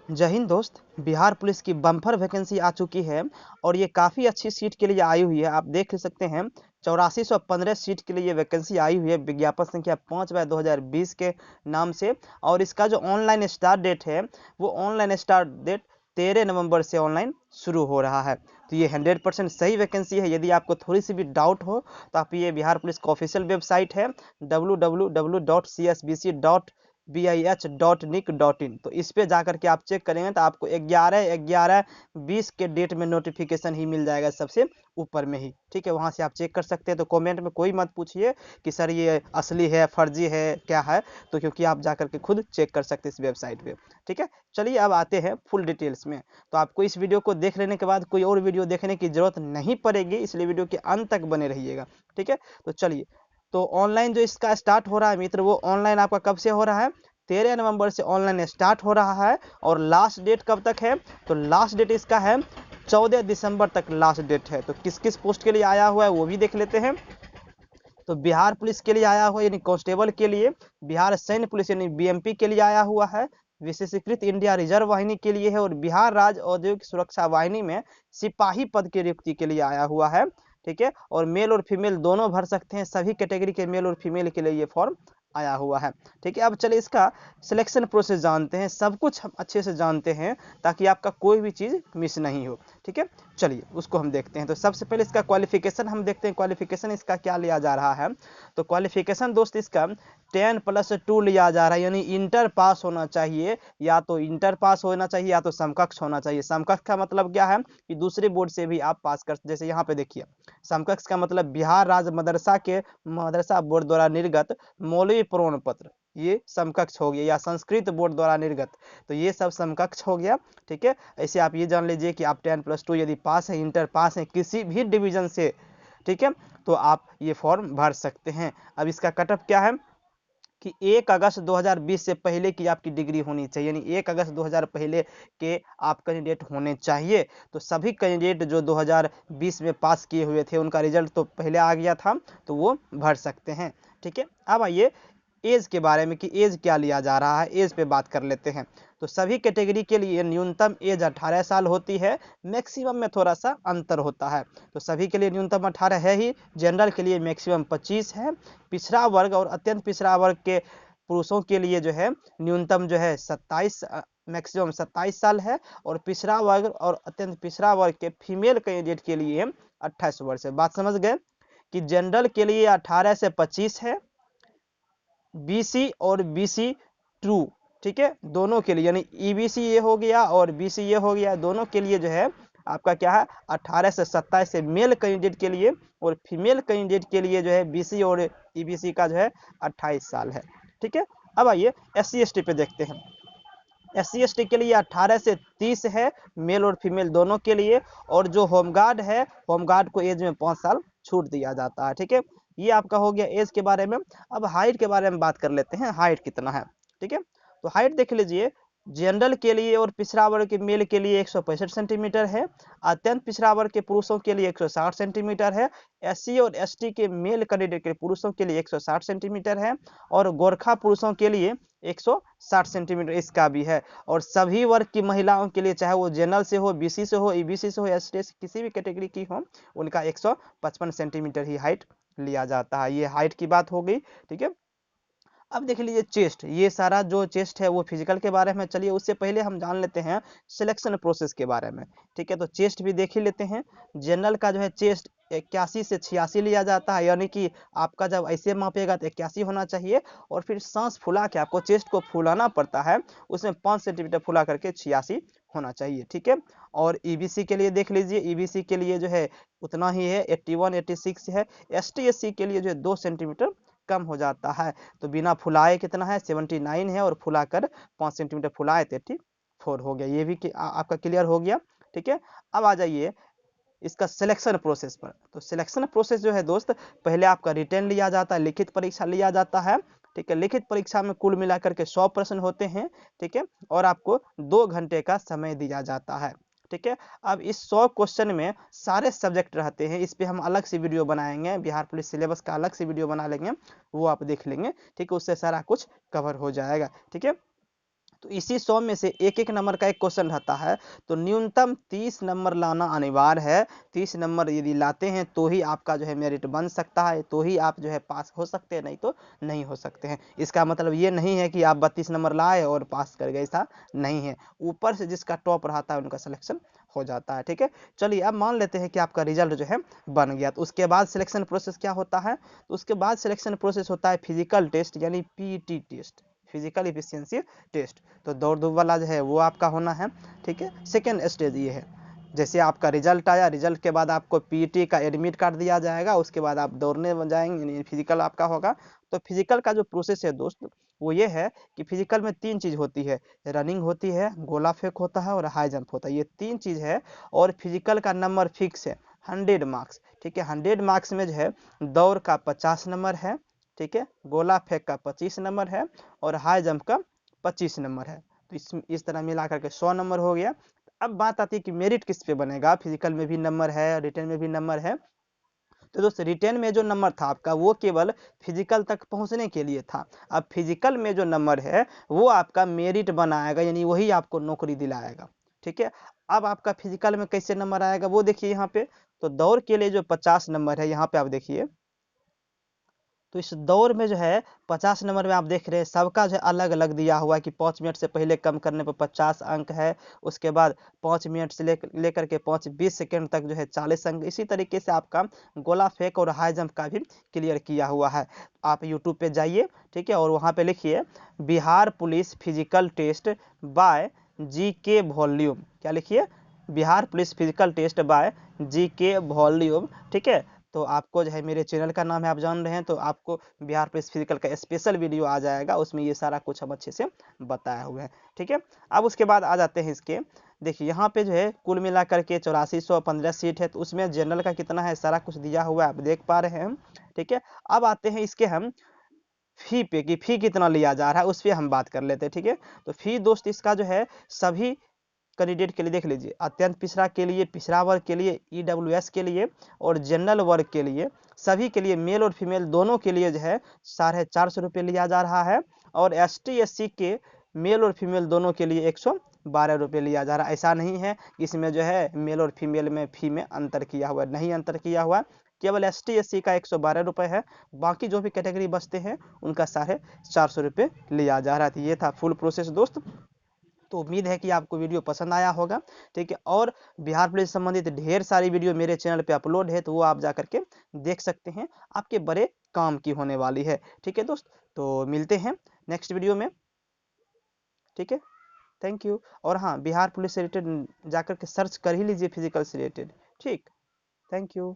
जय हिंद दोस्त। बिहार पुलिस की बम्पर वैकेंसी आ चुकी है और ये काफ़ी अच्छी सीट के लिए आई हुई है। आप देख सकते हैं 8415 सीट के लिए ये वैकेंसी आई हुई है विज्ञापन संख्या 5/2020 के नाम से। और इसका जो ऑनलाइन स्टार्ट डेट है वो ऑनलाइन स्टार्ट डेट 13 नवंबर से ऑनलाइन शुरू हो रहा है। तो ये 100% सही वैकेंसी है। यदि आपको थोड़ी सी भी डाउट हो तो आप ये बिहार पुलिस का ऑफिशियल वेबसाइट है www.csbc.bih.nic.in, तो इस पे जाकर के आप चेक करेंगे तो आपको 11/11/20 के डेट में नोटिफिकेशन ही मिल जाएगा सबसे ऊपर में ही। ठीक है, वहाँ से आप चेक कर सकते हैं। तो कमेंट में कोई मत पूछिए कि सर ये असली है फर्जी है क्या है, तो क्योंकि आप जाकर के खुद चेक कर सकते हैं इस वेबसाइट पे। ठीक है, चलिए अब आते हैं फुल डिटेल्स में। तो आपको इस वीडियो को देख लेने के बाद कोई और वीडियो देखने की जरूरत नहीं पड़ेगी, इसलिए वीडियो के अंत तक बने रहिएगा। ठीक है, तो चलिए। तो ऑनलाइन जो इसका स्टार्ट हो रहा है मित्र, वो ऑनलाइन आपका कब से हो रहा है? 13 नवंबर से ऑनलाइन स्टार्ट हो रहा है। और लास्ट डेट कब तक है? तो लास्ट डेट इसका है 14 दिसंबर तक लास्ट डेट है। तो किस किस पोस्ट के लिए आया हुआ है वो भी देख लेते हैं। तो बिहार पुलिस के लिए आया हुआ यानी कांस्टेबल के लिए, बिहार सैन्य पुलिस यानी बीएमपी के लिए आया हुआ है, विशेषीकृत इंडिया रिजर्व वाहिनी के लिए है, और बिहार राज्य औद्योगिक सुरक्षा वाहिनी में सिपाही पद की नियुक्ति के लिए आया हुआ है। ठीक है, और मेल और फीमेल दोनों भर सकते हैं, सभी कैटेगरी के मेल और फीमेल के लिए ये फॉर्म आया हुआ है। ठीक है, अब चलिए इसका सिलेक्शन प्रोसेस जानते हैं, सब कुछ हम अच्छे से जानते हैं ताकि आपका कोई भी चीज़ मिस नहीं हो। ठीक है, चलिए उसको हम देखते हैं। तो सबसे पहले इसका क्वालिफिकेशन हम देखते हैं, क्वालिफिकेशन इसका क्या लिया जा रहा है। तो क्वालिफिकेशन दोस्त इसका 10+2 लिया जा रहा है, यानी इंटर पास होना चाहिए। या तो इंटर पास होना चाहिए या तो समकक्ष होना चाहिए। समकक्ष का मतलब क्या है कि दूसरे बोर्ड से भी आप पास कर, जैसे यहाँ पे देखिए समकक्ष का मतलब बिहार राज्य मदरसा के मदरसा बोर्ड द्वारा निर्गत मौलवी प्रमाण पत्र, ये समकक्ष हो गया, या संस्कृत बोर्ड द्वारा निर्गत, तो ये सब समकक्ष हो गया। ठीक है, ऐसे आप ये जान लीजिए कि आप 10+2 यदि पास है, इंटर पास है किसी भी डिवीजन से, ठीक है, तो आप ये फॉर्म भर सकते हैं। अब इसका कटअप क्या है कि 1 अगस्त 2020 से पहले की आपकी डिग्री होनी चाहिए, यानी 1 अगस्त 2000 पहले के आप कैंडिडेट होने चाहिए। तो सभी कैंडिडेट जो 2020 में पास किए हुए थे उनका रिजल्ट तो पहले आ गया था, तो वो भर सकते हैं। ठीक है, अब आइए एज के बारे में कि एज क्या लिया जा रहा है, एज पे बात कर लेते हैं। तो सभी कैटेगरी के लिए न्यूनतम एज 18 साल होती है, मैक्सिमम में थोड़ा सा अंतर होता है। तो सभी के लिए न्यूनतम 18 है ही, जनरल के लिए मैक्सिमम 25 है, पिछड़ा वर्ग और अत्यंत पिछड़ा वर्ग के पुरुषों के लिए जो है न्यूनतम जो है 27 मैक्सिमम 27 साल है, और पिछड़ा वर्ग और अत्यंत पिछड़ा वर्ग के फीमेल कैंडिडेट के लिए 28 वर्ष है। बात समझ गए कि जनरल के लिए 18 से 25 है, बीसी और बीसी टू, ठीक है, दोनों के लिए, यानी ईबीसी ये हो गया और बीसी ये हो गया, दोनों के लिए जो है आपका क्या है 18 से 27 से मेल कैंडिडेट के लिए, और फीमेल कैंडिडेट के लिए जो है बीसी और ईबीसी का जो है 28 साल है। ठीक है, अब आइए SC ST पे देखते हैं। SC ST के लिए 18 से 30 है, मेल और फीमेल दोनों के लिए, और जो होमगार्ड है, होमगार्ड को एज में 5 साल छूट दिया जाता है। ठीक है, ये आपका हो गया एज के बारे में। अब हाइट के बारे में बात कर लेते हैं, हाइट कितना है। ठीक है, तो हाइट देख लीजिए, जनरल के लिए और पिछड़ा वर्ग के मेल के लिए 165 सेंटीमीटर है, अत्यंत पिछड़ा वर्ग के पुरुषों के लिए 160 सेंटीमीटर है, SC और ST के मेल कैंडिडेट के पुरुषों के लिए 160 सेंटीमीटर है, और गोरखा पुरुषों के लिए 160 सेंटीमीटर इसका भी है। और सभी वर्ग की महिलाओं के लिए, चाहे वो जनरल से हो, बीसी से हो, ईबीसी से हो, ST से किसी भी कैटेगरी की हो, उनका 155 सेंटीमीटर ही हाइट लिया जाता है। ये हाइट की बात हो गई। ठीक है, अब देख लीजिए चेस्ट, ये सारा जो चेस्ट है वो फिजिकल के बारे में। चलिए उससे पहले हम जान लेते हैं सिलेक्शन प्रोसेस के बारे में। ठीक है, तो चेस्ट भी देख ही लेते हैं। जनरल का जो है चेस्ट 81 से 86 लिया जाता है, यानी कि आपका जब ऐसे मापेगा तो 81 होना चाहिए, और फिर सांस फुला के आपको चेस्ट को फुलाना पड़ता है, उसमें 5 सेंटीमीटर फुला करके 86 होना चाहिए। ठीक है, और ईबीसी के लिए देख लीजिए, ईबीसी के लिए जो है उतना ही है, 81 86 है। ST SC के लिए जो है 2 सेंटीमीटर कम हो जाता है। तो बिना फुलाए कितना है 79 है, और फुलाकर 5 सेंटीमीटर फुलाए 34 हो गया। ये भी आपका क्लियर हो गया। ठीक है, अब आ जाइए इसका सिलेक्शन प्रोसेस पर। तो सिलेक्शन प्रोसेस जो है दोस्त, पहले आपका रिटर्न लिया जाता है, लिखित परीक्षा लिया जाता है। ठीक है, लिखित परीक्षा में कुल मिलाकर के 100 प्रश्न होते हैं। ठीक है, और आपको 2 घंटे का समय दिया जाता है। ठीक है, अब इस 100 क्वेश्चन में सारे सब्जेक्ट रहते हैं, इस पे हम अलग से वीडियो बनाएंगे, बिहार पुलिस सिलेबस का अलग से वीडियो बना लेंगे, वो आप देख लेंगे। ठीक है, उससे सारा कुछ कवर हो जाएगा। ठीक है, तो इसी 100 में से एक एक नंबर का एक क्वेश्चन रहता है, तो न्यूनतम 30 नंबर लाना अनिवार्य है। 30 नंबर यदि लाते हैं तो ही आपका जो है मेरिट बन सकता है, तो ही आप जो है पास हो सकते हैं, नहीं तो नहीं हो सकते हैं। इसका मतलब ये नहीं है कि आप 32 नंबर लाए और पास कर गए, ऐसा नहीं है। ऊपर से जिसका टॉप रहता है उनका सिलेक्शन हो जाता है। ठीक है, चलिए अब मान लेते हैं कि आपका रिजल्ट जो है बन गया, तो उसके बाद सिलेक्शन प्रोसेस क्या होता है? तो उसके बाद सिलेक्शन प्रोसेस होता है फिजिकल टेस्ट यानी PT test, physical efficiency test. तो दौड़ धूप वाला जो है वो आपका होना है। ठीक है, सेकेंड स्टेज ये है, जैसे आपका रिजल्ट आया, रिजल्ट के बाद आपको पीटी का एडमिट कार्ड दिया जाएगा, उसके बाद आप दौड़ने जाएंगे, यानी फिजिकल आपका होगा। तो फिजिकल का जो प्रोसेस है दोस्त वो ये है कि फिजिकल में 3 चीज़ होती है, रनिंग होती है, गोला फेंक होता है और हाई जंप होता है, ये 3 चीज़ है। और फिजिकल का नंबर फिक्स है 100 मार्क्स। ठीक है, 100 मार्क्स में जो है दौड़ का 50 नंबर है, ठीक है, गोला फेंक का 25 नंबर है और हाई जंप का 25 नंबर है। तो इस तरह मिला करके 100 नंबर हो गया। अब बात आती है कि मेरिट किस पे बनेगा, फिजिकल में भी नंबर है, रिटन में भी नंबर है। तो दोस्तों रिटन में जो नंबर था आपका वो केवल फिजिकल तक पहुंचने के लिए था। अब फिजिकल में जो नंबर है वो आपका मेरिट बनाएगा, यानी वही आपको नौकरी दिलाएगा। ठीक है, अब आपका फिजिकल में कैसे नंबर आएगा वो देखिए यहाँ पे। तो दौड़ के लिए जो 50 नंबर है यहाँ पे आप देखिए, तो इस दौर में जो है 50 नंबर में आप देख रहे हैं सबका जो है अलग अलग दिया हुआ है कि 5 मिनट से पहले कम करने पर 50 अंक है, उसके बाद 5 मिनट से लेकर के 20 सेकेंड तक जो है 40 अंक। इसी तरीके से आपका गोला फेंक और हाई जंप का भी क्लियर किया हुआ है। आप यूट्यूब पे जाइए, ठीक है, और वहाँ पे लिखिए Bihar police physical test by GK volume, क्या लिखिए, Bihar police physical test by GK volume. ठीक है, तो आपको जो है मेरे चैनल का नाम है आप जान रहे हैं, तो आपको बिहार पुलिस फिजिकल का स्पेशल वीडियो आ जाएगा, उसमें ये सारा कुछ हम अच्छे से बताया हुआ है। ठीक है, अब उसके बाद आ जाते हैं इसके, देखिए यहाँ पे जो है कुल मिला करके 8415 सीट है, तो उसमें जनरल का कितना है सारा कुछ दिया हुआ है, आप देख पा रहे हैं हम। ठीक है, अब आते हैं इसके हम फी पे कि फी कितना लिया जा रहा है, उस पर हम बात कर लेते हैं। ठीक है, तो फी दोस्त इसका जो है सभी कैंडिडेट के लिए देख लीजिए, अत्यंत पिछड़ा के लिए, पिछड़ा वर्ग के लिए, EWS के लिए और जनरल वर्ग के लिए, सभी के लिए मेल और फीमेल दोनों के लिए जो है 450 रुपये लिया जा रहा है। और ST SC के मेल और फीमेल दोनों के लिए 112 रुपये लिया जा रहा है। ऐसा नहीं है कि इसमें जो है मेल और फीमेल में फी में अंतर किया हुआ, नहीं अंतर किया हुआ, केवल ST SC का 112 रुपये है, बाकी जो भी कैटेगरी बचते हैं उनका 450 रुपये लिया जा रहा है। तो ये था फुल प्रोसेस दोस्त। तो उम्मीद है कि आपको वीडियो पसंद आया होगा। ठीक है, और बिहार पुलिस से संबंधित ढेर सारी वीडियो मेरे चैनल पे अपलोड है, तो वो आप जा करके देख सकते हैं, आपके बड़े काम की होने वाली है। ठीक है दोस्त, तो मिलते हैं नेक्स्ट वीडियो में। ठीक है, थैंक यू। और हाँ, बिहार पुलिस से रिलेटेड जाकर के सर्च कर ही लीजिए फिजिकल से रिलेटेड। ठीक, थैंक यू।